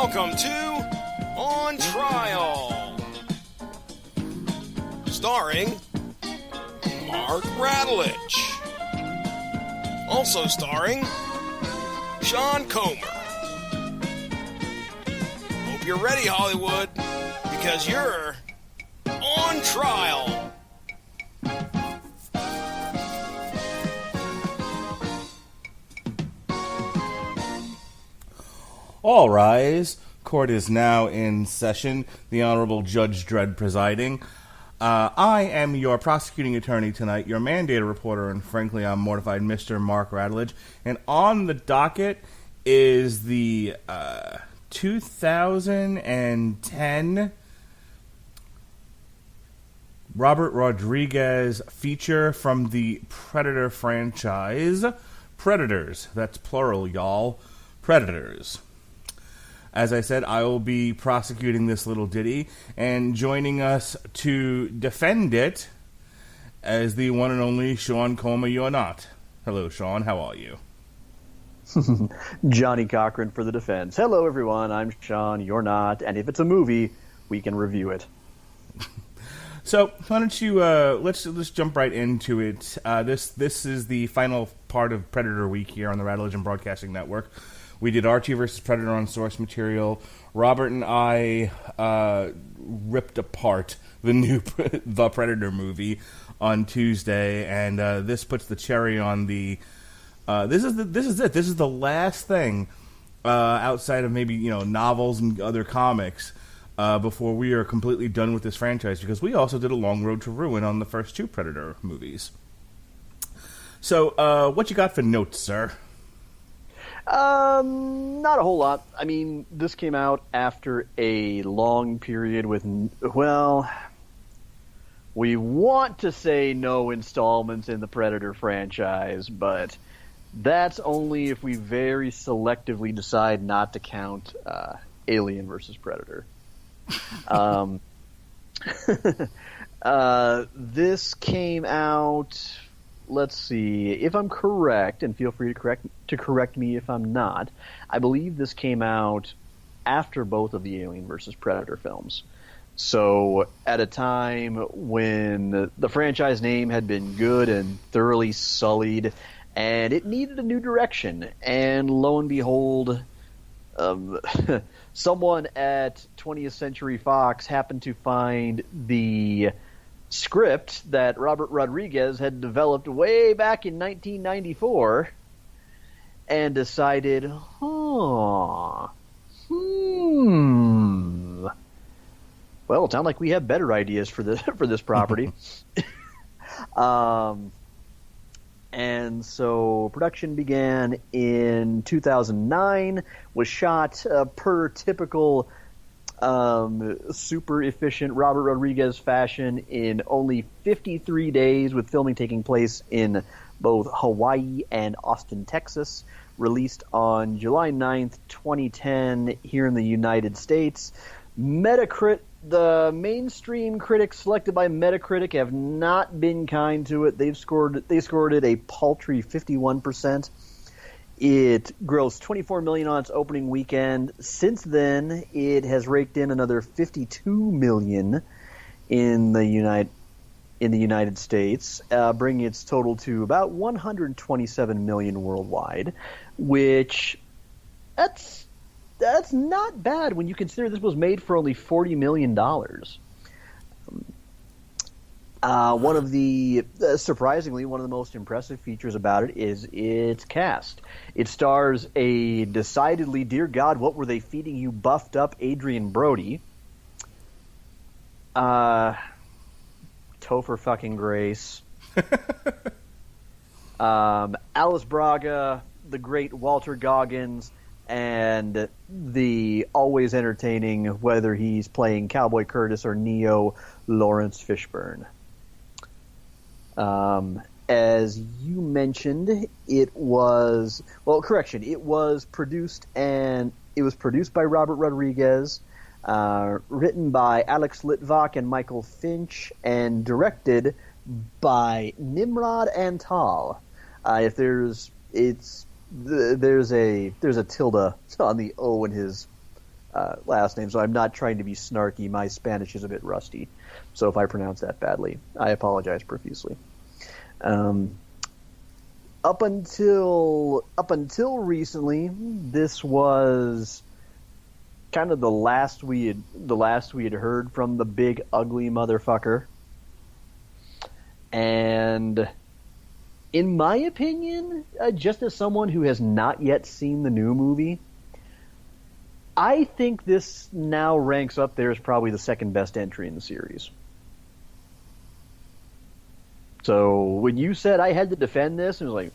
welcome to On Trial, starring Mark Radulich, also starring Sean Comer. Hope you're ready, Hollywood, because you're on trial. All rise. Court is now in session. The Honorable Judge Dredd presiding. I am your prosecuting attorney tonight, your mandated reporter, and frankly, I'm mortified, Mr. Mark Radulich. And on the docket is the 2010 Robert Rodriguez feature from the Predator franchise. Predators. That's plural, y'all. Predators. As I said, I will be prosecuting this little ditty, and joining us to defend it as the one and only Sean Comer. You're not. Hello, Sean. How are you? Johnny Cochran for the defense. Hello, everyone. I'm Sean. You're not. And if it's a movie, we can review it. So why don't you let's jump right into it. This is the final part of Predator Week here on the Radulich and Broadcasting Network. We did Archie vs. Predator on source material. Robert and I ripped apart the new The Predator movie on Tuesday, and this puts the cherry on the. This is it. This is the last thing outside of maybe novels and other comics before we are completely done with this franchise, because we also did a Long Road to Ruin on the first two Predator movies. So, what you got for notes, sir? Not a whole lot. I mean, this came out after a long period with, well, we want to say no installments in the Predator franchise, but that's only if we very selectively decide not to count Alien versus Predator. This came out, let's see, if I'm correct, and feel free to correct me if I'm not, I believe this came out after both of the Alien vs. Predator films. So at a time when the franchise name had been good and thoroughly sullied, and it needed a new direction, and lo and behold, someone at 20th Century Fox happened to find the script that Robert Rodriguez had developed way back in 1994 and decided, well, it sounds like we have better ideas for this property. And so production began in 2009, was shot per typical super efficient Robert Rodriguez fashion in only 53 days, with filming taking place in both Hawaii and Austin, Texas. Released on July 9th, 2010 here in the United States. The mainstream critics selected by Metacritic have not been kind to it. They scored it a paltry 51%. It grossed $24 million on its opening weekend. Since then, it has raked in another $52 million in the United States, bringing its total to about $127 million worldwide, which that's not bad when you consider this was made for only $40 million. One of the surprisingly, one of the most impressive features about it is its cast. It stars a decidedly, dear God, what were they feeding you, buffed up Adrian Brody, Topher fucking Grace, Alice Braga, the great Walter Goggins, and the always entertaining, whether he's playing Cowboy Curtis or Neo, Lawrence Fishburne. As you mentioned, it was produced by Robert Rodriguez, written by Alex Litvak and Michael Finch, and directed by Nimrod Antal. There's a tilde on the O in his last name, so I'm not trying to be snarky. My Spanish is a bit rusty, so if I pronounce that badly, I apologize profusely. Up until recently, this was kind of the last we had heard from the big ugly motherfucker. And in my opinion, just as someone who has not yet seen the new movie, I think this now ranks up there as probably the second best entry in the series. So when you said I had to defend this, it was like,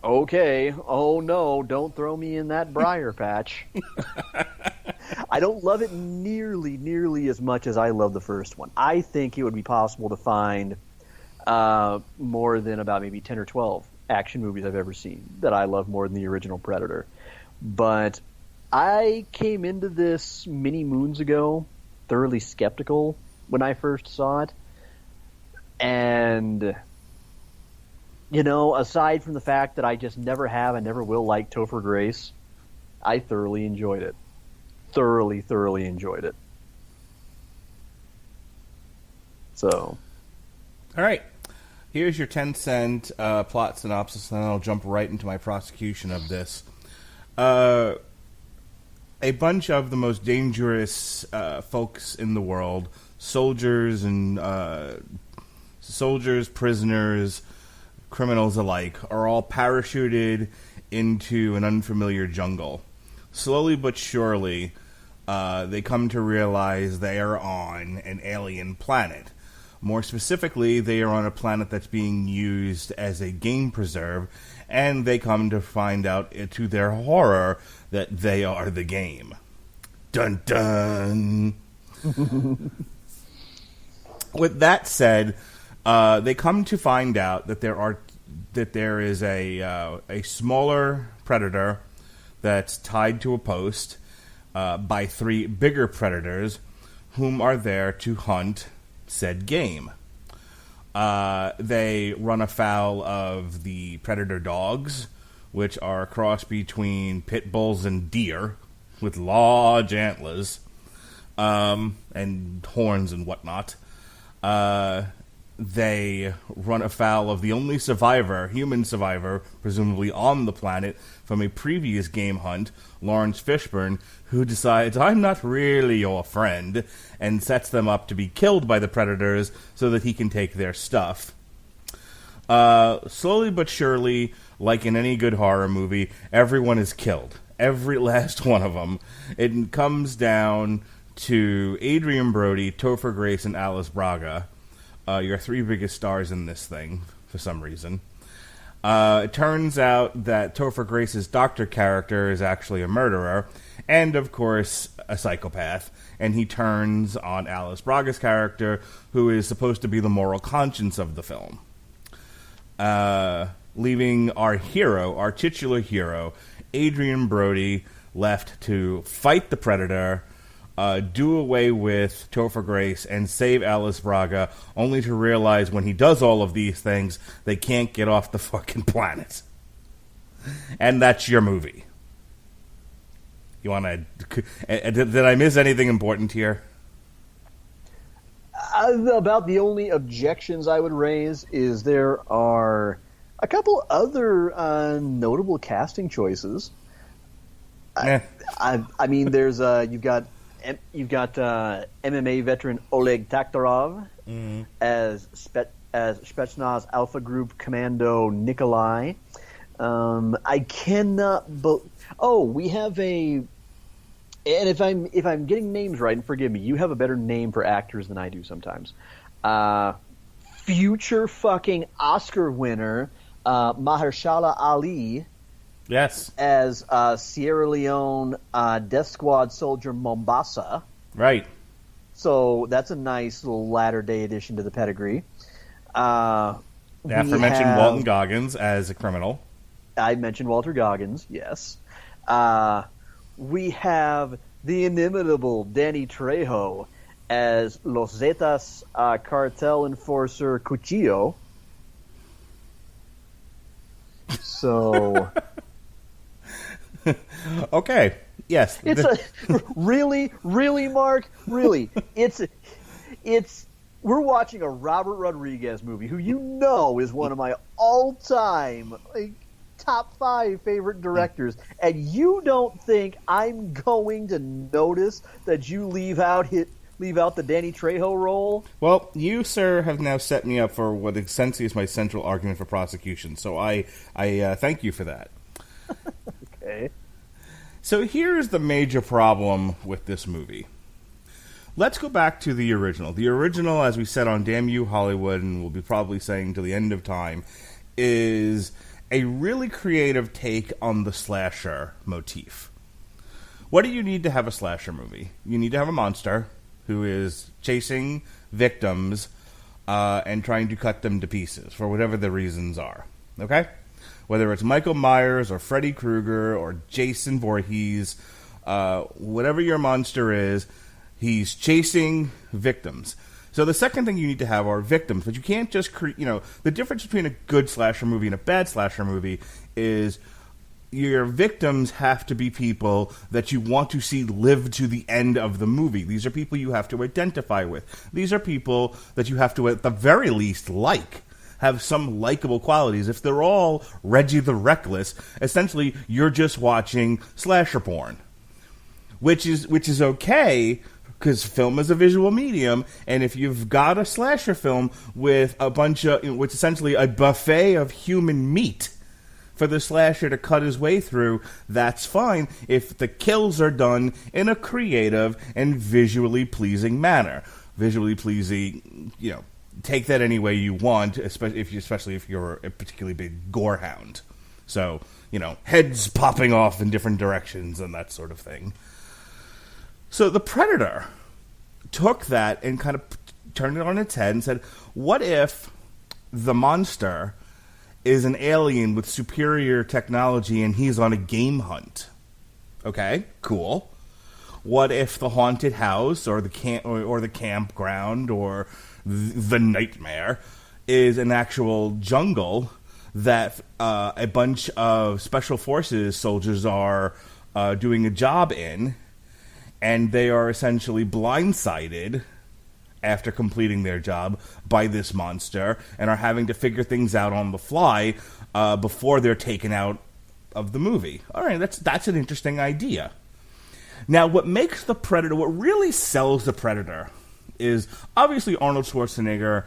okay, oh no, don't throw me in that briar patch. I don't love it nearly as much as I love the first one. I think it would be possible to find more than about maybe 10 or 12 action movies I've ever seen that I love more than the original Predator. But I came into this many moons ago thoroughly skeptical when I first saw it. And, you know, aside from the fact that I just never have and never will like Topher Grace, I thoroughly enjoyed it. Thoroughly enjoyed it. So. All right. Here's your 10-cent plot synopsis, and then I'll jump right into my prosecution of this. A bunch of the most dangerous folks in the world, soldiers, prisoners, criminals alike, are all parachuted into an unfamiliar jungle. Slowly but surely, they come to realize they are on an alien planet. More specifically, they are on a planet that's being used as a game preserve, and they come to find out, to their horror, that they are the game. Dun dun! With that said, they come to find out that there is a smaller predator that's tied to a post by 3 bigger predators, whom are there to hunt said game. They run afoul of the predator dogs, which are a cross between pit bulls and deer, with large antlers and horns and whatnot. They run afoul of the only human survivor, presumably on the planet, from a previous game hunt, Lawrence Fishburne, who decides, I'm not really your friend, and sets them up to be killed by the predators so that he can take their stuff. Slowly but surely, like in any good horror movie, everyone is killed. Every last one of them. It comes down to Adrian Brody, Topher Grace, and Alice Braga. Your 3 biggest stars in this thing, for some reason. It turns out that Topher Grace's doctor character is actually a murderer, and of course, a psychopath, and he turns on Alice Braga's character, who is supposed to be the moral conscience of the film. Leaving our titular hero, Adrian Brody, left to fight the Predator, do away with Topher Grace, and save Alice Braga, only to realize when he does all of these things, they can't get off the fucking planet. And that's your movie. You want to... Did I miss anything important here? About the only objections I would raise is there are a couple other notable casting choices. I mean, there's you've got MMA veteran Oleg Taktarov as Spetsnaz Alpha Group Commando Nikolai. I cannot. We have a. And if I'm getting names right, and forgive me, you have a better name for actors than I do sometimes. Future fucking Oscar winner Mahershala Ali. Yes. As Sierra Leone Death Squad soldier Mombasa. Right. So that's a nice little latter-day addition to the pedigree. Aforementioned Walton Goggins as a criminal. I mentioned Walter Goggins, yes. We have the inimitable Danny Trejo as Los Zetas cartel enforcer Cuchillo. So... Okay. Yes. It's really, Mark, really. We're watching a Robert Rodriguez movie, who is one of my all-time top 5 favorite directors, and you don't think I'm going to notice that you leave out the Danny Trejo role? Well, you, sir, have now set me up for what essentially is my central argument for prosecution, so I thank you for that. Okay. So here's the major problem with this movie. Let's go back to the original. The original, as we said on Damn You Hollywood, and we'll be probably saying till the end of time, is a really creative take on the slasher motif. What do you need to have a slasher movie? You need to have a monster who is chasing victims and trying to cut them to pieces for whatever the reasons are. Okay? Whether it's Michael Myers or Freddy Krueger or Jason Voorhees, whatever your monster is, he's chasing victims. So the second thing you need to have are victims, but you can't just the difference between a good slasher movie and a bad slasher movie is your victims have to be people that you want to see live to the end of the movie. These are people you have to identify with. These are people that you have to, at the very least, have some likable qualities. If they're all Reggie the Reckless, essentially you're just watching slasher porn, which is okay, because film is a visual medium, and if you've got a slasher film with a bunch of, which essentially a buffet of human meat for the slasher to cut his way through, that's fine if the kills are done in a creative and visually pleasing manner. Visually pleasing, take that any way you want, especially if you're a particularly big gore hound. So, heads popping off in different directions and that sort of thing. So the Predator took that and kind of turned it on its head and said, what if the monster is an alien with superior technology and he's on a game hunt? Okay, cool. What if the haunted house or the campground or the nightmare is an actual jungle that a bunch of special forces soldiers are doing a job in, and they are essentially blindsided after completing their job by this monster and are having to figure things out on the fly before they're taken out of the movie. All right, that's an interesting idea. Now, what makes the Predator, what really sells the Predator, is obviously Arnold Schwarzenegger,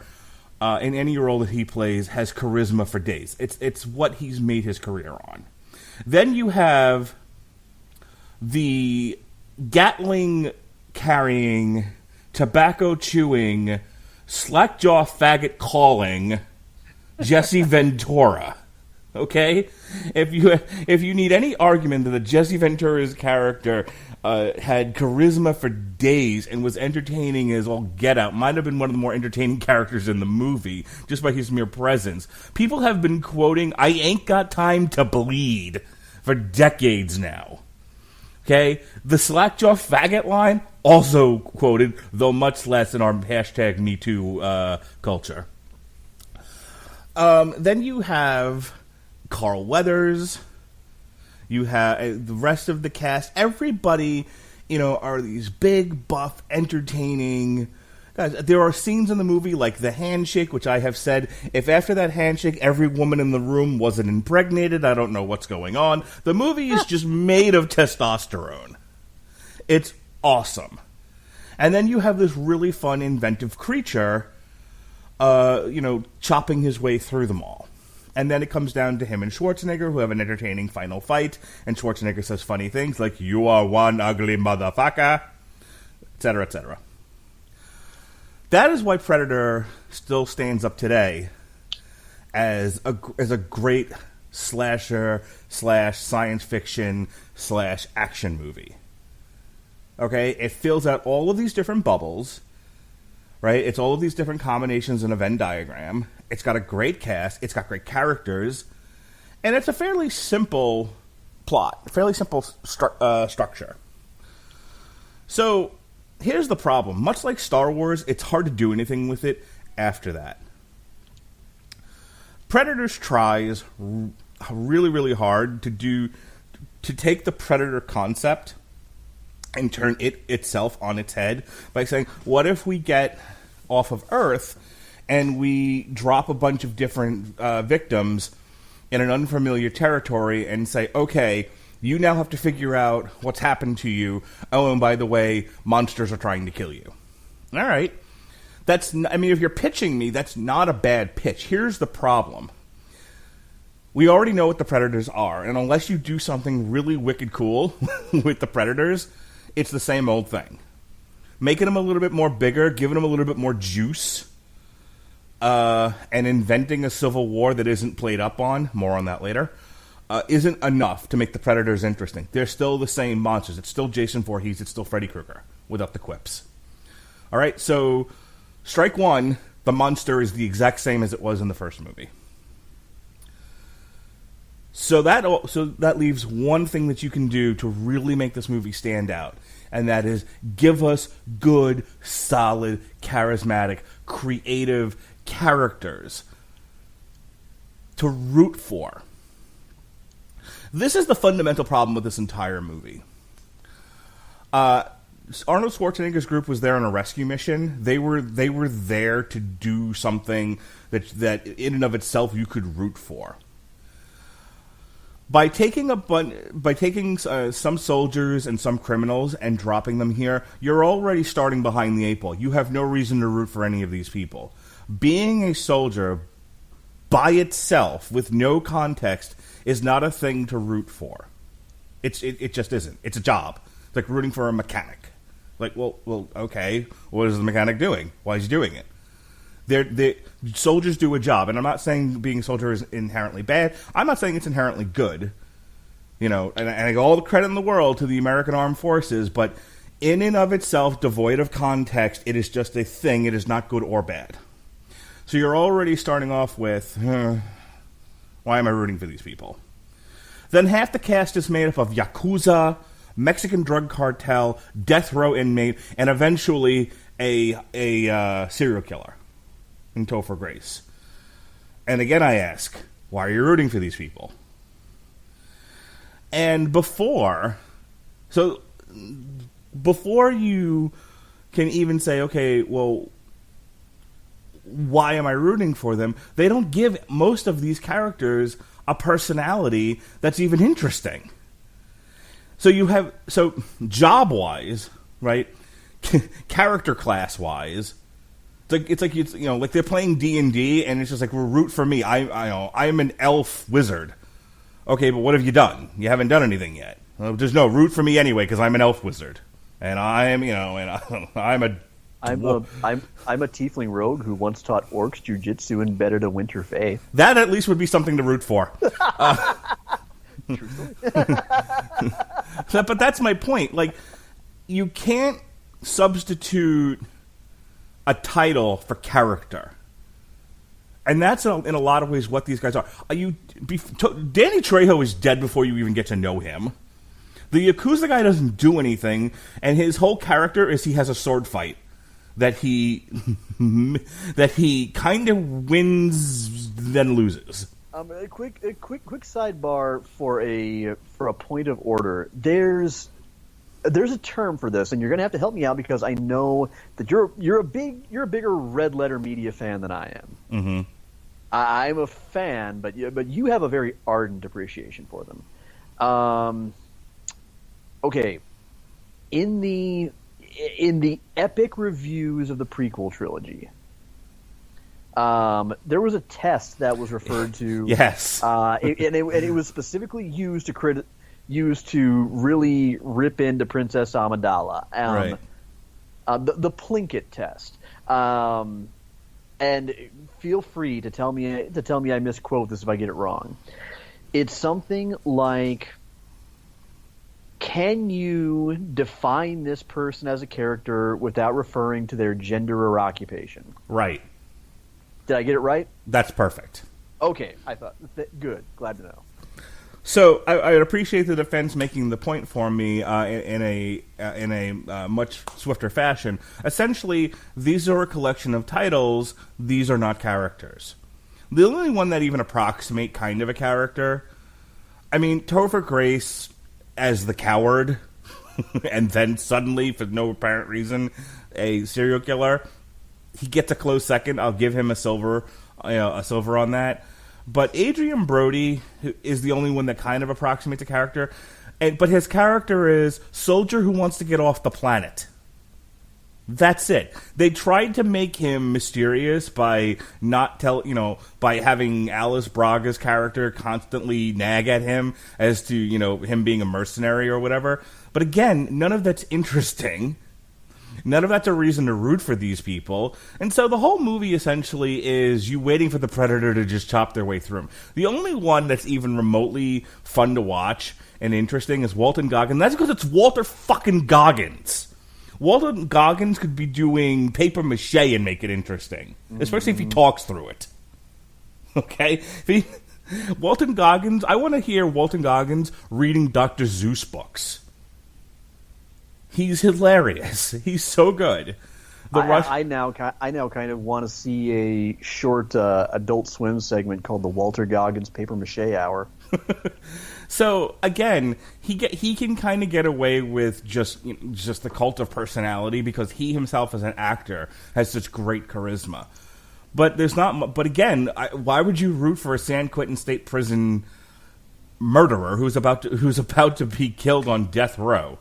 in any role that he plays, has charisma for days. It's what he's made his career on. Then you have the Gatling-carrying, tobacco-chewing, slackjaw faggot-calling Jesse Ventura. Okay? If you need any argument that the Jesse Ventura's character had charisma for days and was entertaining as all get out, might have been one of the more entertaining characters in the movie, just by his mere presence. People have been quoting, "I ain't got time to bleed," for decades now. Okay? The slackjaw faggot line, also quoted, though much less in our hashtag MeToo culture. Then you have Carl Weathers. You have the rest of the cast. Everybody, are these big, buff, entertaining guys. There are scenes in the movie like the handshake, which I have said, if after that handshake every woman in the room wasn't impregnated, I don't know what's going on. The movie is just made of testosterone. It's awesome. And then you have this really fun, inventive creature, chopping his way through them all. And then it comes down to him and Schwarzenegger, who have an entertaining final fight, and Schwarzenegger says funny things like, "You are one ugly motherfucker," etc., etc. That is why Predator still stands up today as a great slasher / science fiction / action movie. Okay? It fills out all of these different bubbles, right? It's all of these different combinations in a Venn diagram. It's got a great cast. It's got great characters. And it's a fairly simple plot, fairly simple structure. So here's the problem. Much like Star Wars, it's hard to do anything with it after that. Predators tries really, really hard to to take the Predator concept and turn it itself on its head by saying, what if we get off of Earth and we drop a bunch of different victims in an unfamiliar territory and say, okay, you now have to figure out what's happened to you. Oh, and by the way, monsters are trying to kill you. All right. If you're pitching me, that's not a bad pitch. Here's the problem. We already know what the Predators are, and unless you do something really wicked cool with the Predators, it's the same old thing. Making them a little bit more bigger, giving them a little bit more juice, and inventing a civil war that isn't played up on, more on that later, isn't enough to make the Predators interesting. They're still the same monsters. It's still Jason Voorhees, it's still Freddy Krueger, without the quips. All right, so strike one, the monster is the exact same as it was in the first movie. So that leaves one thing that you can do to really make this movie stand out, and that is give us good, solid, charismatic, creative characters to root for. This is the fundamental problem with this entire movie. Arnold Schwarzenegger's group was there on a rescue mission. They were there to do something that in and of itself you could root for. By taking some soldiers and some criminals and dropping them here, you're already starting behind the eight ball. You have no reason to root for any of these people. Being a soldier by itself with no context is not a thing to root for. It just isn't. It's a job. It's like rooting for a mechanic. Like, well, okay. What is the mechanic doing? Why is he doing it? Soldiers do a job, and I'm not saying being a soldier is inherently bad. I'm not saying it's inherently good. And I give all the credit in the world to the American Armed Forces, but in and of itself, devoid of context, it is just a thing. It is not good or bad. So you're already starting off with, why am I rooting for these people? Then half the cast is made up of Yakuza, Mexican drug cartel, death row inmate, and eventually a serial killer in Topher Grace. And again, I ask, why are you rooting for these people? And before you can even say, okay, well, why am I rooting for them? They don't give most of these characters a personality that's even interesting. So job-wise, right, character class-wise, it's like they're playing D&D, and it's just like, well, root for me. I'm an elf wizard. Okay, but what have you done? You haven't done anything yet. Well, there's no root for me anyway because I'm an elf wizard, and I'm a tiefling rogue who once taught orcs jujitsu and bettered a winter fae. That at least would be something to root for. But that's my point. Like, you can't substitute a title for character. And that's, in a lot of ways, what these guys are. Danny Trejo is dead before you even get to know him. The Yakuza guy doesn't do anything, and his whole character is he has a sword fight that he kind of wins, then loses. A quick sidebar for a point of order. There's a term for this, and you're going to have to help me out because I know that you're a bigger Red Letter Media fan than I am. Mm-hmm. I'm a fan, but you have a very ardent appreciation for them. Okay, in the epic reviews of the prequel trilogy, there was a test that was referred to. Yes, and it was specifically used to really rip into Princess Amidala. Right. The Plinkett test. And feel free to tell me I misquote this if I get it wrong. It's something like, can you define this person as a character without referring to their gender or occupation? Right. Did I get it right? That's perfect. Okay, I thought good. Glad to know. So I appreciate the defense making the point for me in a much swifter fashion. Essentially, these are a collection of titles. These are not characters. The only one that even approximate kind of a character, I mean, Topher Grace as the coward, and then suddenly, for no apparent reason, a serial killer. He gets a close second. I'll give him a silver on that. But Adrian Brody is the only one that kind of approximates a character. But his character is soldier who wants to get off the planet. That's it. They tried to make him mysterious by by having Alice Braga's character constantly nag at him as to, him being a mercenary or whatever. But again, none of that's interesting. None of that's a reason to root for these people. And so the whole movie essentially is you waiting for the Predator to just chop their way through him. The only one that's even remotely fun to watch and interesting is Walton Goggins. That's because it's Walter fucking Goggins. Walter Goggins could be doing paper mache and make it interesting, especially if he talks through it. Okay? Walton Goggins, I want to hear Walton Goggins reading Dr. Seuss books. He's hilarious. He's so good. I now kind of want to see a short Adult Swim segment called the Walter Goggins Paper Mache Hour. So again, he can kind of get away with just the cult of personality because he himself as an actor has such great charisma. But there's not. But again, why would you root for a San Quentin State Prison murderer who's about to be killed on death row?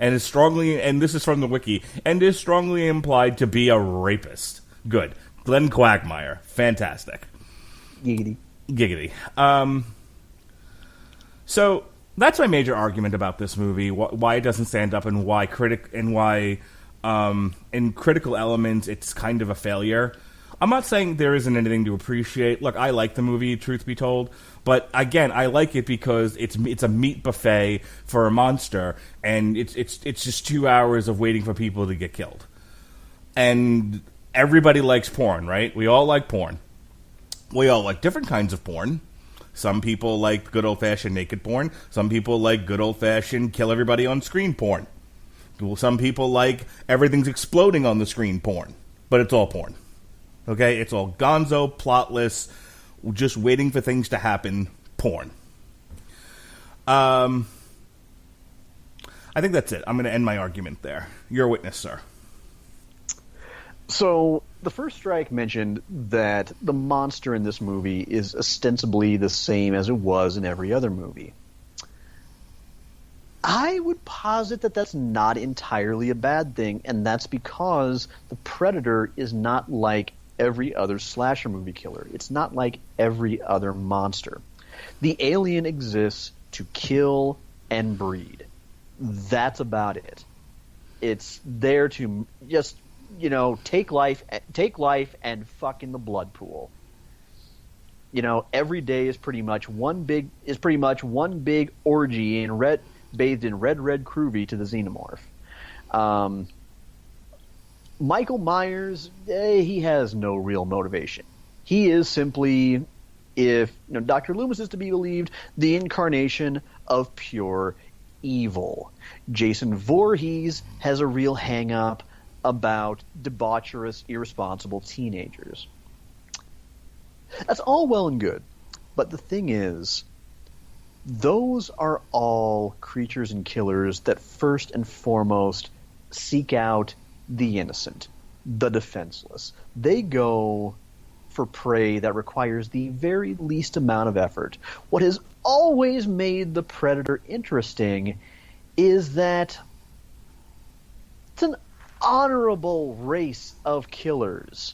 And is strongly, and this is from the wiki, and is strongly implied to be a rapist. Good. Glenn Quagmire. Fantastic. Giggity. So that's my major argument about this movie. Why it doesn't stand up, and why in critical elements it's kind of a failure. I'm not saying there isn't anything to appreciate. Look, I like the movie, truth be told. But again, I like it because it's a meat buffet for a monster, and it's just 2 hours of waiting for people to get killed. And everybody likes porn, right? We all like porn. We all like different kinds of porn. Some people like good old-fashioned naked porn. Some people like good old-fashioned kill everybody on screen porn. Some people like everything's exploding on the screen porn. But it's all porn. Okay? It's all gonzo, plotless, just waiting for things to happen porn. I think that's it. I'm going to end my argument there. You're a witness, sir. So, the first strike mentioned that the monster in this movie is ostensibly the same as it was in every other movie. I would posit that that's not entirely a bad thing, and that's because the Predator is not like every other slasher movie killer. It's not like every other monster. The alien exists to kill and breed. That's about it. It's there to just, take life and fuck in the blood pool. Every day is pretty much one big orgy bathed in red groovy to the xenomorph. Michael Myers, he has no real motivation. He is simply, if Dr. Loomis is to be believed, the incarnation of pure evil. Jason Voorhees has a real hang-up about debaucherous, irresponsible teenagers. That's all well and good, but the thing is, those are all creatures and killers that first and foremost seek out the innocent, the defenseless. They go for prey that requires the very least amount of effort. What has always made the Predator interesting is that it's an honorable race of killers.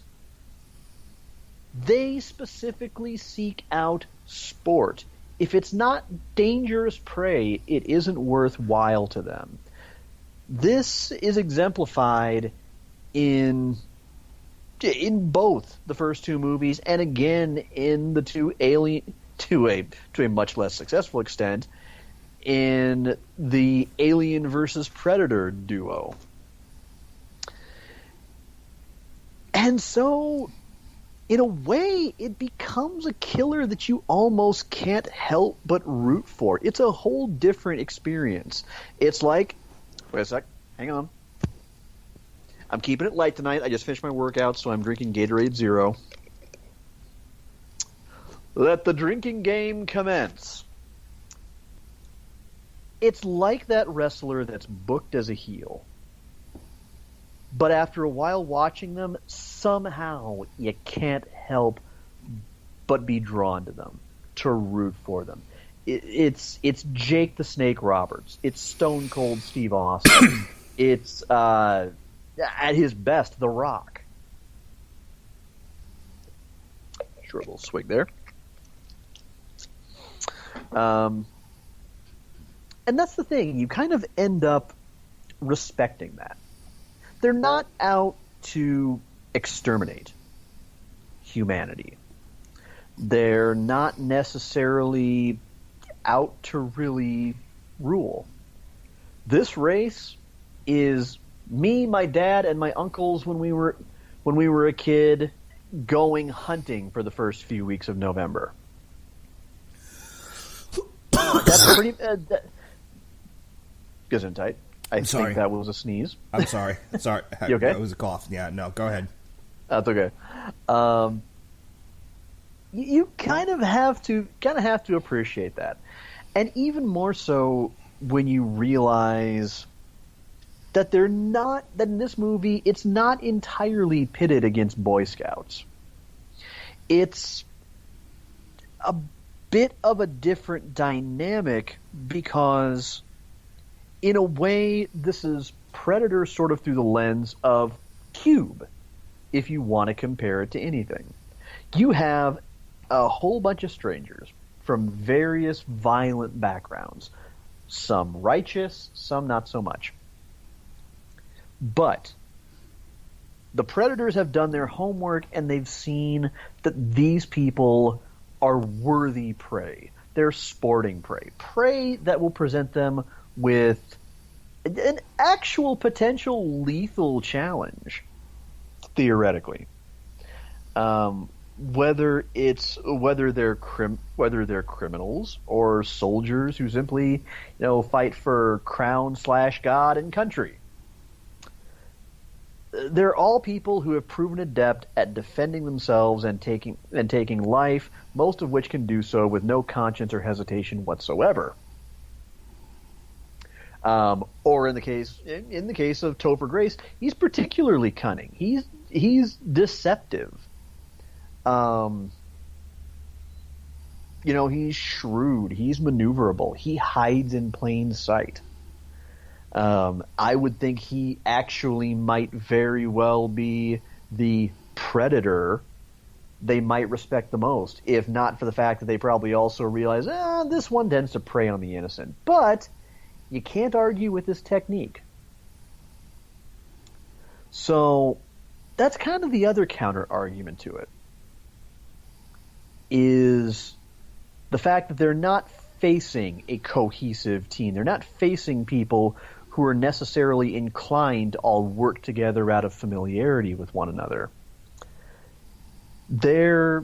They specifically seek out sport. If it's not dangerous prey, it isn't worthwhile to them. This is exemplified in both the first two movies, and again in the two Alien, to a much less successful extent, in the Alien versus Predator duo. And so, in a way, it becomes a killer that you almost can't help but root for. It's a whole different experience. It's like, wait a sec, hang on. I'm keeping it light tonight. I just finished my workout, so I'm drinking Gatorade Zero. Let the drinking game commence. it's like that wrestler that's booked as a heel. But after a while watching them, somehow you can't help but be drawn to them, to root for them. It's Jake the Snake Roberts. It's Stone Cold Steve Austin. It's, at his best, The Rock. Sure, a little swig there. And that's the thing. You kind of end up respecting that. They're not out to exterminate humanity. They're not necessarily out to really rule. This race is me, my dad, and my uncles when we were a kid going hunting for the first few weeks of November. That's pretty. Gesundheit. I think that was a sneeze. I'm sorry. Sorry. You okay? It was a cough. Yeah, no, go ahead. That's okay. You kind of have to appreciate that, and even more so when you realize that that in this movie it's not entirely pitted against Boy Scouts. It's a bit of a different dynamic because, in a way, this is Predator sort of through the lens of Cube, if you want to compare it to anything. You have a whole bunch of strangers from various violent backgrounds, some righteous, some not so much. But the Predators have done their homework and they've seen that these people are worthy prey. They're sporting prey. Prey that will present them with an actual potential lethal challenge, theoretically. Whether they're criminals or soldiers who simply, fight for crown/God and country. They're all people who have proven adept at defending themselves and taking life, most of which can do so with no conscience or hesitation whatsoever. Or in the case of Topher Grace, he's particularly cunning. He's deceptive. He's shrewd. He's maneuverable. He hides in plain sight. I would think he actually might very well be the predator they might respect the most, if not for the fact that they probably also realize, this one tends to prey on the innocent. But you can't argue with this technique. So that's kind of the other counter argument to it, is the fact that they're not facing a cohesive team. They're not facing people who are necessarily inclined to all work together out of familiarity with one another. They're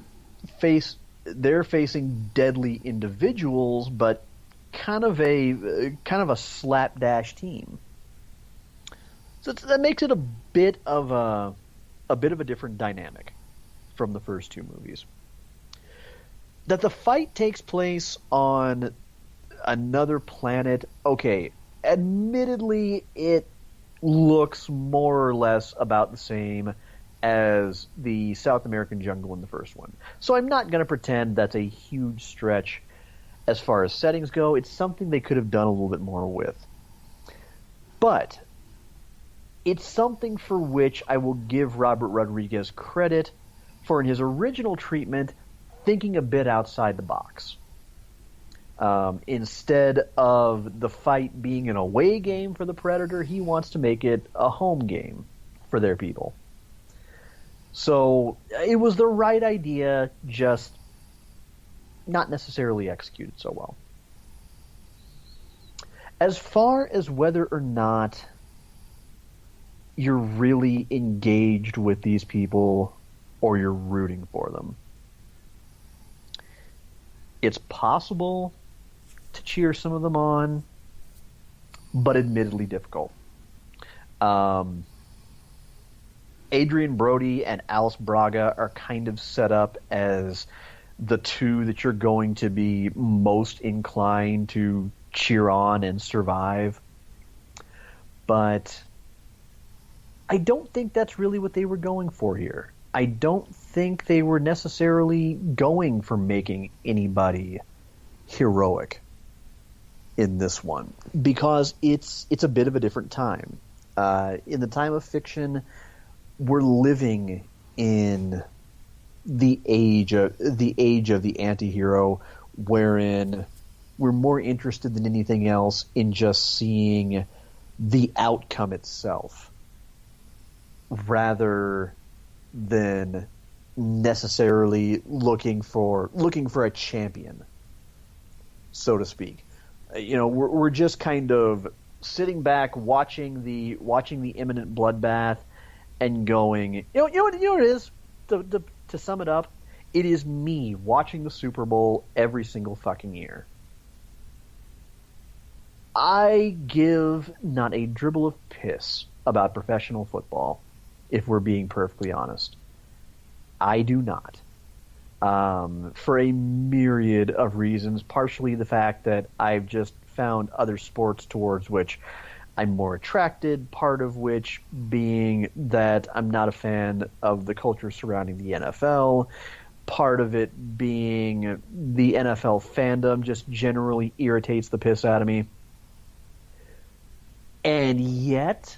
facing deadly individuals, but kind of a slapdash team. So that makes it a bit of a different dynamic from the first two movies. That the fight takes place on another planet, okay, admittedly it looks more or less about the same as the South American jungle in the first one. So I'm not going to pretend that's a huge stretch as far as settings go. It's something they could have done a little bit more with. But it's something for which I will give Robert Rodriguez credit for, in his original treatment, thinking a bit outside the box. Instead of the fight being an away game for the Predator, he wants to make it a home game for their people. So it was the right idea, just not necessarily executed so well. As far as whether or not you're really engaged with these people or you're rooting for them, it's possible to cheer some of them on, but admittedly difficult. Adrian Brody and Alice Braga are kind of set up as the two that you're going to be most inclined to cheer on and survive. But I don't think that's really what they were going for here. I don't think they were necessarily going for making anybody heroic in this one, because it's a bit of a different time. In the time of fiction, we're living in the age of the anti-hero, wherein we're more interested than anything else in just seeing the outcome itself, rather than necessarily looking for a champion, so to speak. We're just kind of sitting back watching the imminent bloodbath and going, you know what it is. To sum it up, it is me watching the Super Bowl every single fucking year. I give not a dribble of piss about professional football, if we're being perfectly honest. I do not. For a myriad of reasons, partially the fact that I've just found other sports towards which I'm more attracted, part of which being that I'm not a fan of the culture surrounding the NFL, part of it being the NFL fandom just generally irritates the piss out of me. And yet,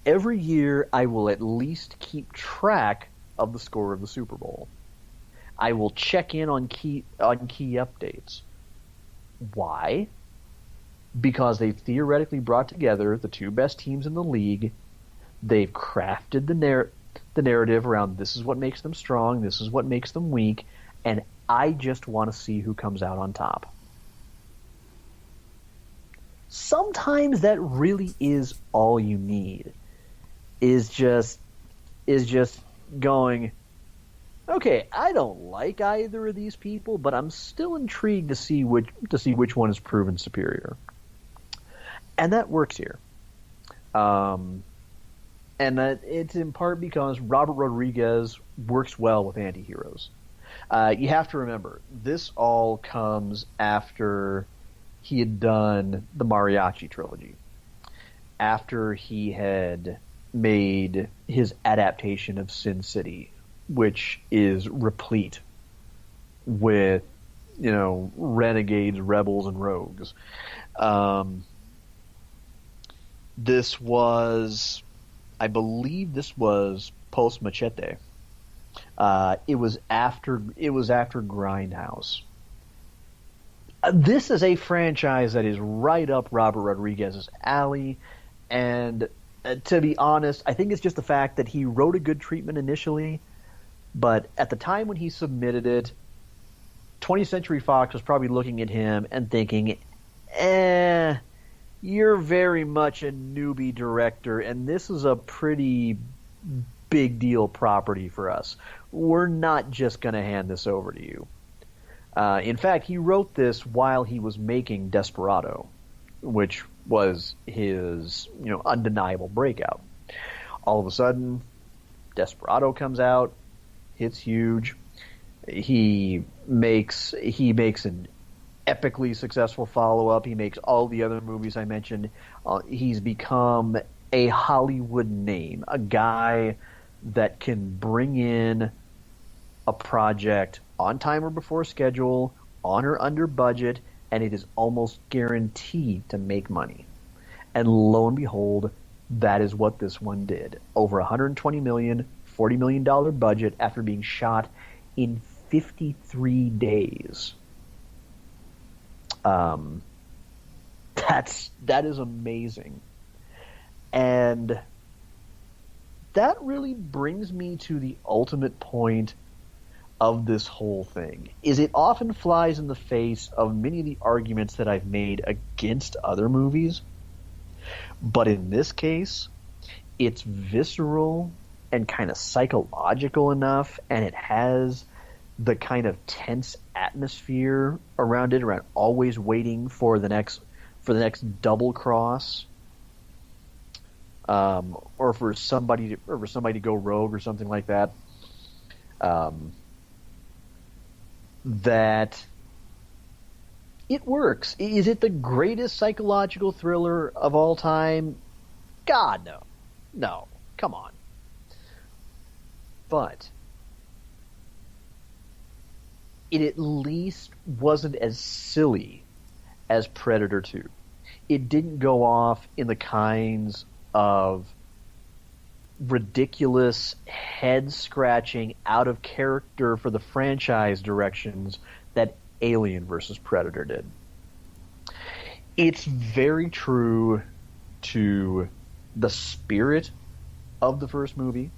every year I will at least keep track of the score of the Super Bowl. I will check in on key updates. Why? Because they've theoretically brought together the two best teams in the league. They've crafted the narrative around this is what makes them strong, this is what makes them weak, and I just want to see who comes out on top. Sometimes that really is all you need. Is just going, okay, I don't like either of these people, but I'm still intrigued to see which one is proven superior. And that works here. And that it's in part because Robert Rodriguez works well with anti-heroes. You have to remember, this all comes after he had done the Mariachi trilogy. After he had made his adaptation of Sin City, which is replete with, renegades, rebels, and rogues. I believe this was post Machete. It was after Grindhouse. This is a franchise that is right up Robert Rodriguez's alley, and to be honest, I think it's just the fact that he wrote a good treatment initially, but at the time when he submitted it, 20th Century Fox was probably looking at him and thinking, you're very much a newbie director, and this is a pretty big deal property for us. We're not just going to hand this over to you. In fact, he wrote this while he was making Desperado, which was his, undeniable breakout. All of a sudden, Desperado comes out, hits huge. He makes an epically successful follow-up. He makes all the other movies I mentioned. He's become a Hollywood name, a guy that can bring in a project on time or before schedule, on or under budget, and it is almost guaranteed to make money. And lo and behold, that is what this one did. Over $120 million, $40 million budget after being shot in 53 days. That is amazing. And that really brings me to the ultimate point of this whole thing, is it often flies in the face of many of the arguments that I've made against other movies. But in this case, it's visceral and kind of psychological enough, and it has the kind of tense atmosphere around it, around always waiting for the next double cross, or for somebody to go rogue or something like that. That It works. Is it the greatest psychological thriller of all time? God, no. No. Come on. But it at least wasn't as silly as Predator 2. It didn't go off in the kinds of ridiculous, head-scratching, out-of-character for the franchise directions that Alien vs. Predator did. It's very true to the spirit of the first movie.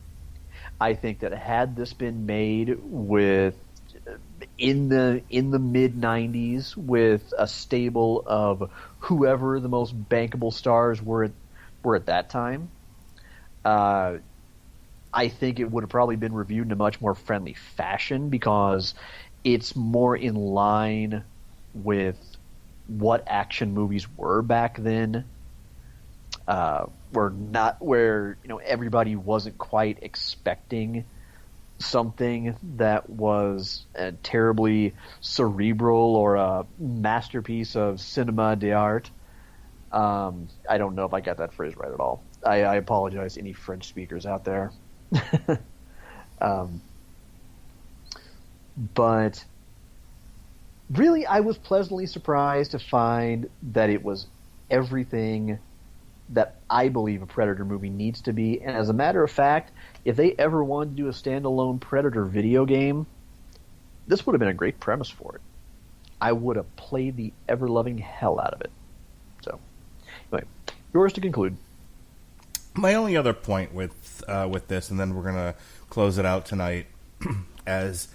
I think that had this been made with in the mid 90s with a stable of whoever the most bankable stars were at that time, I think it would have probably been reviewed in a much more friendly fashion because it's more in line with what action movies were back then. Where everybody wasn't quite expecting something that was terribly cerebral or a masterpiece of cinema d'art. I don't know if I got that phrase right at all. I apologize to any French speakers out there. But really, I was pleasantly surprised to find that it was everything that I believe a Predator movie needs to be. And as a matter of fact, if they ever wanted to do a standalone Predator video game, this would have been a great premise for it. I would have played the ever-loving hell out of it. So, anyway, yours to conclude. My only other point with this, and then we're going to close it out tonight, as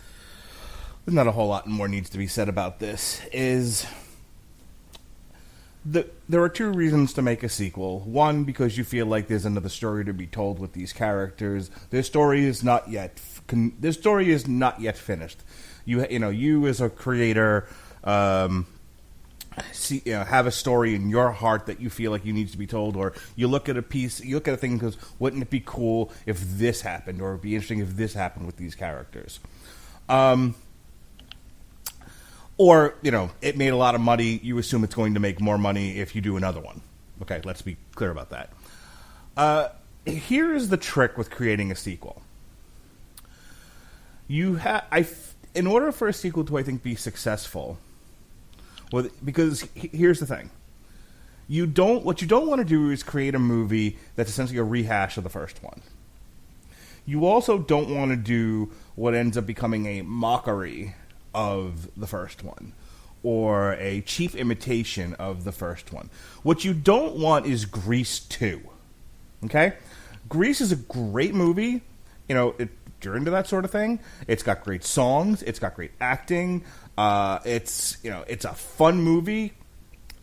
not a whole lot more needs to be said about this, is there are two reasons to make a sequel. One, because you feel like there's another story to be told with these characters. Their story is not yet finished. You as a creator, have a story in your heart that you feel like you need to be told, or you look at a thing and goes, wouldn't it be cool if this happened, or it'd be interesting if this happened with these characters. Or, it made a lot of money. You assume it's going to make more money if you do another one. Okay, let's be clear about that. Here's the trick with creating a sequel. In order for a sequel to, I think, be successful, because here's the thing. What you don't want to do is create a movie that's essentially a rehash of the first one. You also don't want to do what ends up becoming a mockery of the first one, or a cheap imitation of the first one. What you don't want is Grease 2. Okay? Grease is a great movie. You're into that sort of thing. It's got great songs. It's got great acting. It's a fun movie,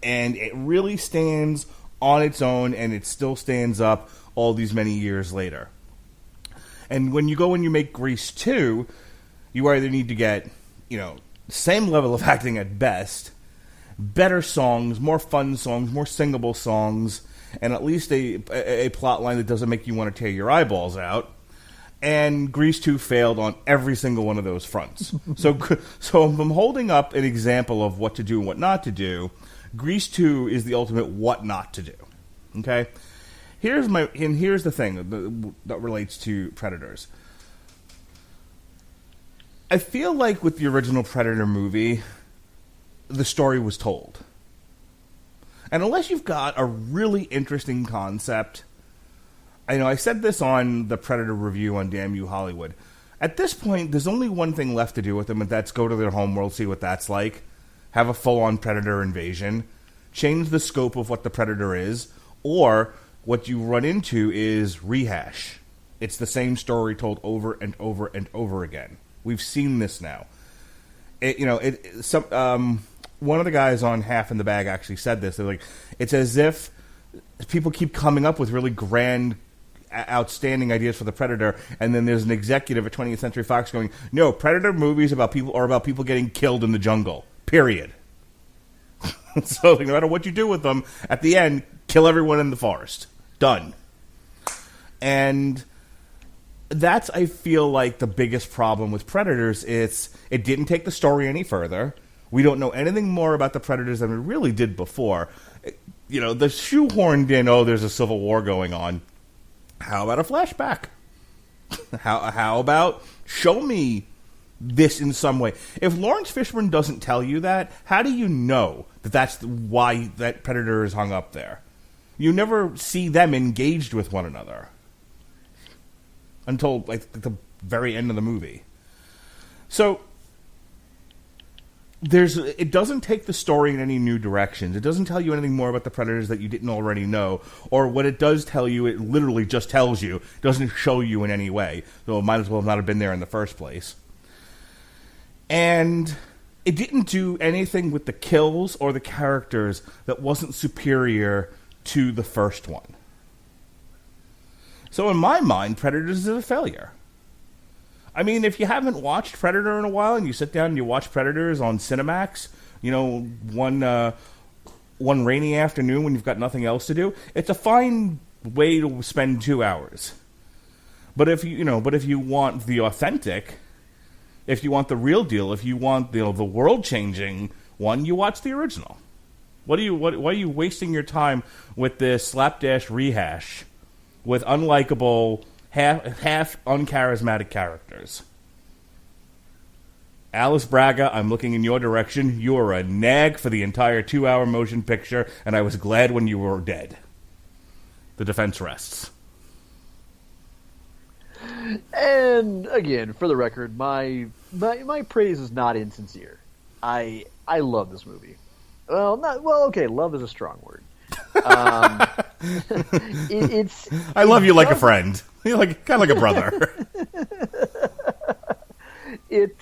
and it really stands on its own, and it still stands up all these many years later. And when you go and you make Grease 2, you either need to get same level of acting at best, better songs, more fun songs, more singable songs, and at least a plot line that doesn't make you want to tear your eyeballs out. And Grease 2 failed on every single one of those fronts. So if I'm holding up an example of what to do and what not to do, Grease 2 is the ultimate what not to do. Okay? Here's the thing that relates to Predators. I feel like with the original Predator movie, the story was told. And unless you've got a really interesting concept, I said this on the Predator review on Damn You Hollywood. At this point, there's only one thing left to do with them, and that's go to their homeworld, see what that's like, have a full-on Predator invasion, change the scope of what the Predator is, or what you run into is rehash. It's the same story told over and over and over again. We've seen this now. One of the guys on Half in the Bag actually said this. They're like, it's as if people keep coming up with really grand, outstanding ideas for the Predator, and then there's an executive at 20th Century Fox going, no, Predator movies are about people getting killed in the jungle. Period. So no matter what you do with them, at the end, kill everyone in the forest. Done. And I feel like the biggest problem with Predators is it didn't take the story any further. We don't know anything more about the Predators than we really did before. You know, the shoehorned in, there's a civil war going on. How about a flashback? How about show me this in some way? If Lawrence Fishburne doesn't tell you that, how do you know that that's why that Predator is hung up there? You never see them engaged with one another until like the very end of the movie. So it doesn't take the story in any new directions. It doesn't tell you anything more about the Predators that you didn't already know. Or what it does tell you, it literally just tells you. It doesn't show you in any way. So it might as well not have been there in the first place. And it didn't do anything with the kills or the characters that wasn't superior to the first one. So in my mind, Predators is a failure. I mean, if you haven't watched Predator in a while and you sit down and you watch Predators on Cinemax, you know, one rainy afternoon when you've got nothing else to do, it's a fine way to spend 2 hours. But if you want the authentic, if you want the real deal, if you want the world-changing one, you watch the original. Why are you wasting your time with this slapdash rehash with unlikable, half uncharismatic characters? Alice Braga, I'm looking in your direction. You are a nag for the entire 2-hour motion picture, and I was glad when you were dead. The defense rests. And again, for the record, my praise is not insincere. I love this movie. Okay, love is a strong word. I love you like a friend. You're kind of like a brother. It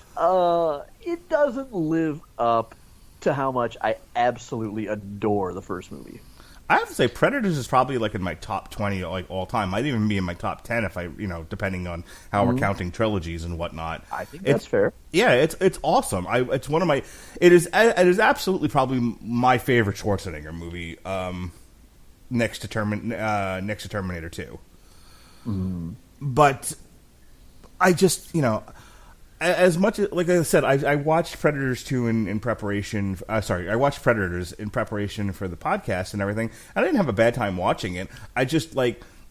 doesn't live up to how much I absolutely adore the first movie. I have to say, Predators is probably like in my top 20 like all time. Might even be in my top 10 if I, depending on how we're counting trilogies and whatnot. I think that's fair. Yeah, it's awesome. It's one of my. It is absolutely probably my favorite Schwarzenegger movie. Next to Terminator 2. But I just as much as, like I said, I watched Predators 2 in preparation. I watched Predators in preparation for the podcast and everything. I didn't have a bad time watching it. I just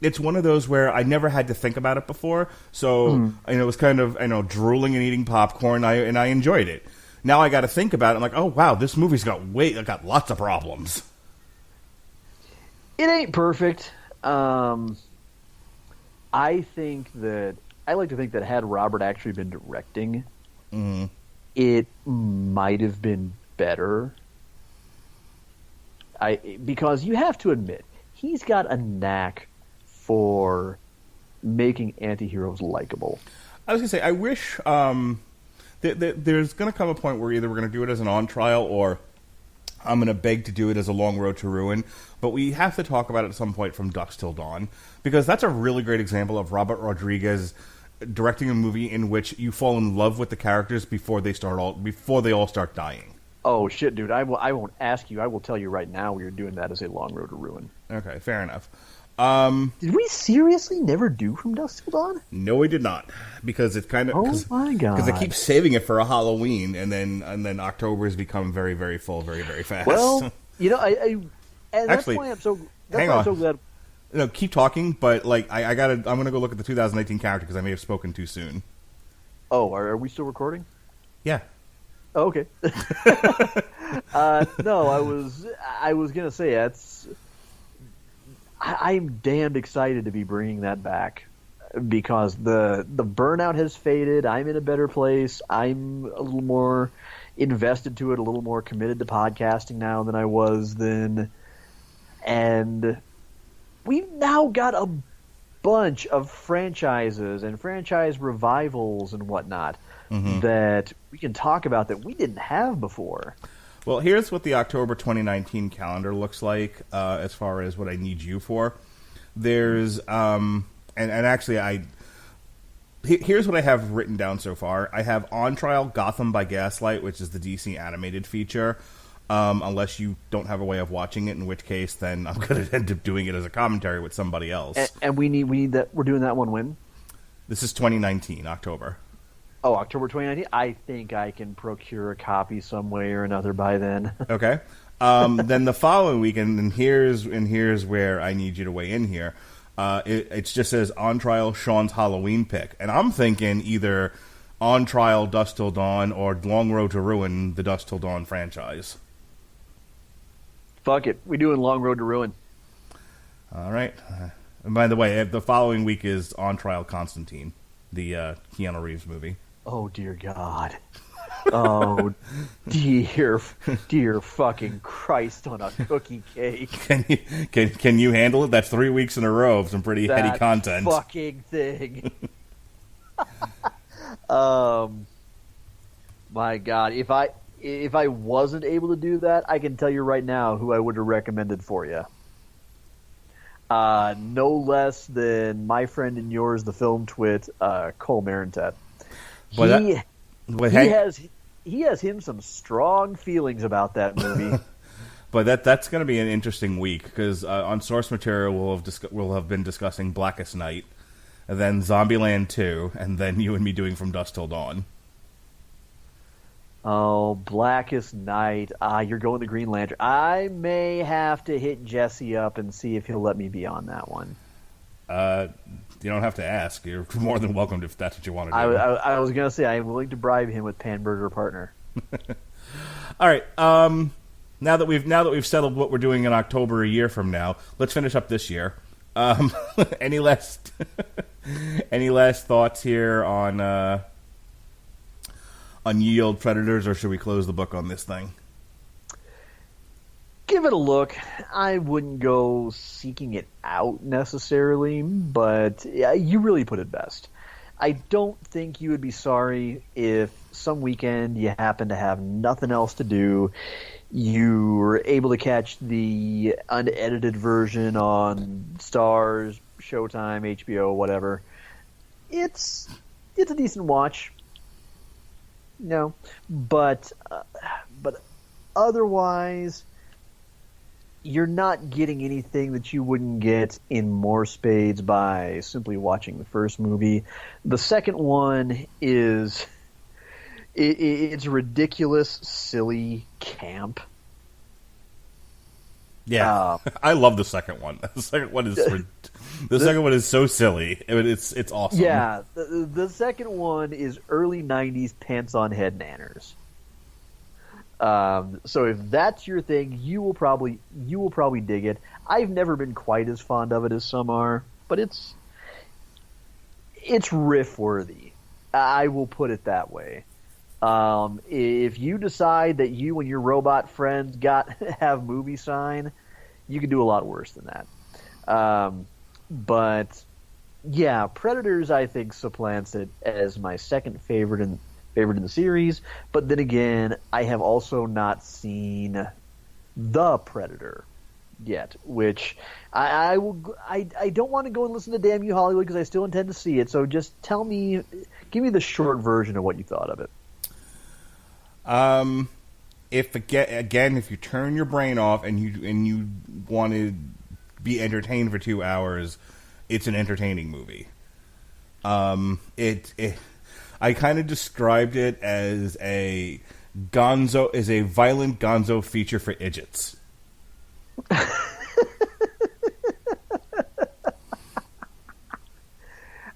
it's one of those where I never had to think about it before. So it was kind of drooling and eating popcorn. And I enjoyed it. Now I got to think about it. I'm like, oh wow, this movie's got lots of problems. It ain't perfect. I like to think that had Robert actually been directing, it might have been better. Because you have to admit, he's got a knack for making anti-heroes likable. I was going to say, I wish there's going to come a point where either we're going to do it as an on trial or I'm going to beg to do it as a Long Road to Ruin. But we have to talk about it at some point from Dusk Till Dawn, because that's a really great example of Robert Rodriguez directing a movie in which you fall in love with the characters before they all start dying. Oh shit, dude! I won't ask you. I will tell you right now. We are doing that as a Long Road to Ruin. Okay, fair enough. Did we seriously never do From Dusk Till Dawn? No, we did not, because it's kind of. Oh my god! Because they keep saving it for a Halloween, and then October has become very, very full, very, very fast. Well, and actually, that's why I'm so. Hang on. I'm so glad. No, keep talking, but I'm gonna go look at the 2018 character because I may have spoken too soon. Oh, are we still recording? Yeah. Oh, okay. No, I was gonna say I'm damned excited to be bringing that back, because the burnout has faded. I'm in a better place. I'm a little more invested to it, a little more committed to podcasting now than I was then, and we've now got a bunch of franchises and franchise revivals and whatnot that we can talk about that we didn't have before. Well, here's what the October 2019 calendar looks like as far as what I need you for. There's here's what I have written down so far. I have On Trial Gotham by Gaslight, which is the DC animated feature. Unless you don't have a way of watching it, in which case then I'm going to end up doing it as a commentary with somebody else. And we need that. We're doing that one when? This is 2019, October. Oh, October 2019. I think I can procure a copy some way or another by then. Okay. Then the following weekend, and here's where I need you to weigh in here. It just says on trial Sean's Halloween pick, and I'm thinking either on trial Dusk Till Dawn or Long Road to Ruin, the Dusk Till Dawn franchise. Fuck it, we doing Long Road to Ruin. All right. And by the way, the following week is on trial Constantine, the Keanu Reeves movie. Oh dear God. Oh dear fucking Christ on a cookie cake. Can you handle it? That's 3 weeks in a row of some pretty heady content. Fucking thing. My God, if I wasn't able to do that, I can tell you right now who I would have recommended for you. No less than my friend and yours, the film twit, Cole Marentet. He has some strong feelings about that movie. But that's going to be an interesting week because on source material we'll have been discussing Blackest Night, and then Zombieland 2, and then you and me doing From Dusk Till Dawn. Oh, Blackest Night. You're going the Green Lantern. I may have to hit Jesse up and see if he'll let me be on that one. You don't have to ask. You're more than welcome if that's what you want to do. I was going to say I'm willing to bribe him with Panburger Partner. All right. Now that we've settled what we're doing in October a year from now, let's finish up this year. Any last thoughts here on Ye Olde Predators, or should we close the book on this thing? Give it a look. I wouldn't go seeking it out necessarily, but yeah, you really put it best. I don't think you would be sorry if some weekend you happen to have nothing else to do. You were able to catch the unedited version on Starz, Showtime, HBO, whatever. It's a decent watch. No, but otherwise, you're not getting anything that you wouldn't get in more spades by simply watching the first movie. The second one is it's ridiculous, silly camp. Yeah, I love the second one. The second one is so silly. It's awesome. Yeah, the second one is early '90s pants on head nanners. So if that's your thing, you will probably dig it. I've never been quite as fond of it as some are, but it's riff worthy. I will put it that way. If you decide that you and your robot friends have movie sign, you can do a lot worse than that. But yeah, Predators I think supplants it as my second favorite in the series. But then again, I have also not seen The Predator yet, which I don't want to go and listen to Damn You Hollywood because I still intend to see it. So just give me the short version of what you thought of it. If you turn your brain off and you want to be entertained for 2 hours, it's an entertaining movie. I kind of described it as a violent gonzo feature for idiots.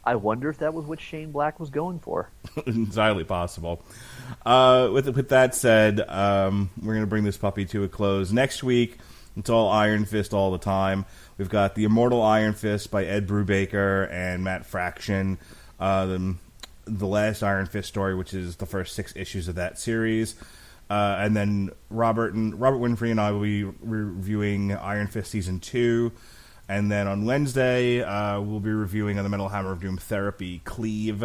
I wonder if that was what Shane Black was going for. It's highly possible. With that said, we're going to bring this puppy to a close. Next week, it's all Iron Fist all the time. We've got The Immortal Iron Fist by Ed Brubaker and Matt Fraction. The last Iron Fist story, which is the first 6 issues of that series. And then Robert Winfrey and I will be reviewing Iron Fist Season 2. And then on Wednesday, we'll be reviewing on the Metal Hammer of Doom Therapy, Cleave.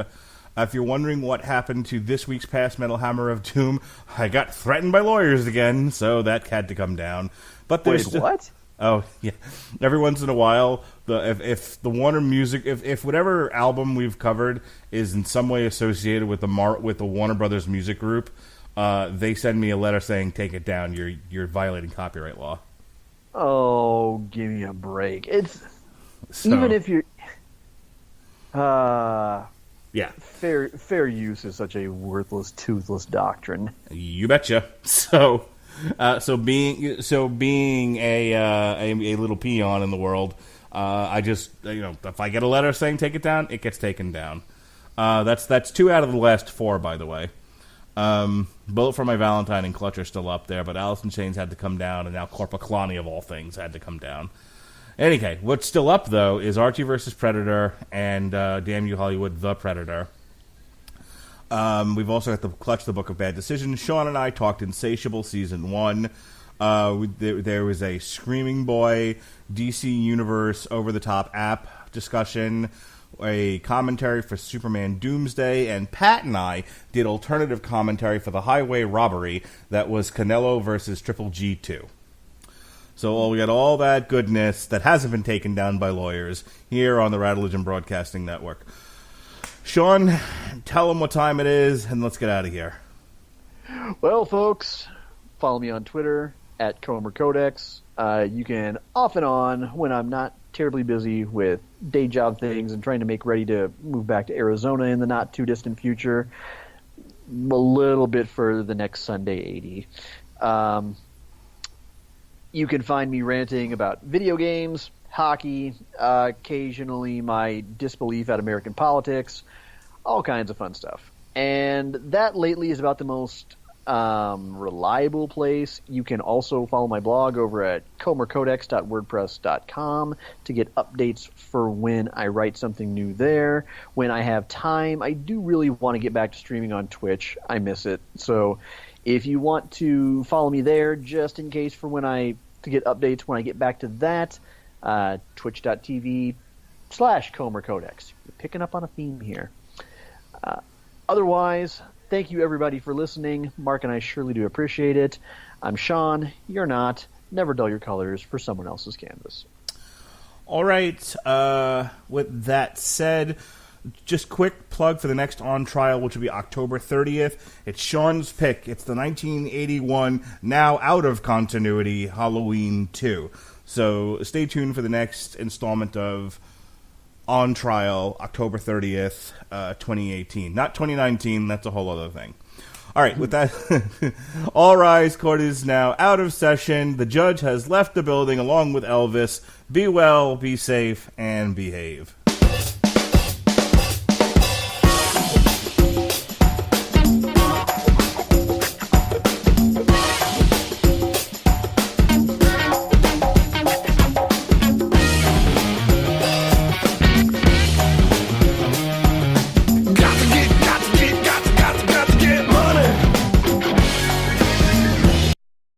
If you're wondering what happened to this week's past Metal Hammer of Doom, I got threatened by lawyers again, so that had to come down. But wait, what? Oh, yeah. Every once in a while, if the Warner Music, if whatever album we've covered is in some way associated with the Warner Brothers Music Group, they send me a letter saying, "Take it down. You're violating copyright law." Oh, give me a break. Even if you're, Yeah. Fair use is such a worthless, toothless doctrine. You betcha. So being a little peon in the world, I just if I get a letter saying take it down, it gets taken down. That's 2 out of the last 4, by the way. Bullet for My Valentine and Clutch are still up there, but Alice in Chains had to come down, and now Corpaclani of all things had to come down. Anyway, what's still up though is Archie vs. Predator and Damn You Hollywood: The Predator. We've also got the Clutch, the Book of Bad Decisions. Sean and I talked Insatiable Season 1. There was a Screaming Boy, DC Universe, over-the-top app discussion, a commentary for Superman Doomsday, and Pat and I did alternative commentary for the highway robbery that was Canelo versus Triple G2. So we got all that goodness that hasn't been taken down by lawyers here on the Rattlegion Broadcasting Network. Sean, tell them what time it is, and let's get out of here. Well, folks, follow me on Twitter at Comer Codex. You can off and on, when I'm not terribly busy with day job things and trying to make ready to move back to Arizona in the not too distant future, a little bit further the next Sunday 80. You can find me ranting about video games, hockey, occasionally my disbelief at American politics, all kinds of fun stuff. And that lately is about the most reliable place. You can also follow my blog over at comercodex.wordpress.com to get updates for when I write something new there. When I have time, I do really want to get back to streaming on Twitch. I miss it. So if you want to follow me there, just in case to get updates when I get back to that, twitch.tv/comercodex. You're picking up on a theme here. Otherwise, thank you everybody for listening. Mark and I surely do appreciate it. I'm Sean. You're not. Never dull your colors for someone else's canvas. All right. With that said, just quick plug for the next On Trial, which will be October 30th. It's Sean's pick. It's the 1981, now out of continuity, Halloween 2. So stay tuned for the next installment of On Trial, October 30th, 2018. Not 2019, that's a whole other thing. All right, with that, all rise, court is now out of session. The judge has left the building along with Elvis. Be well, be safe, and behave.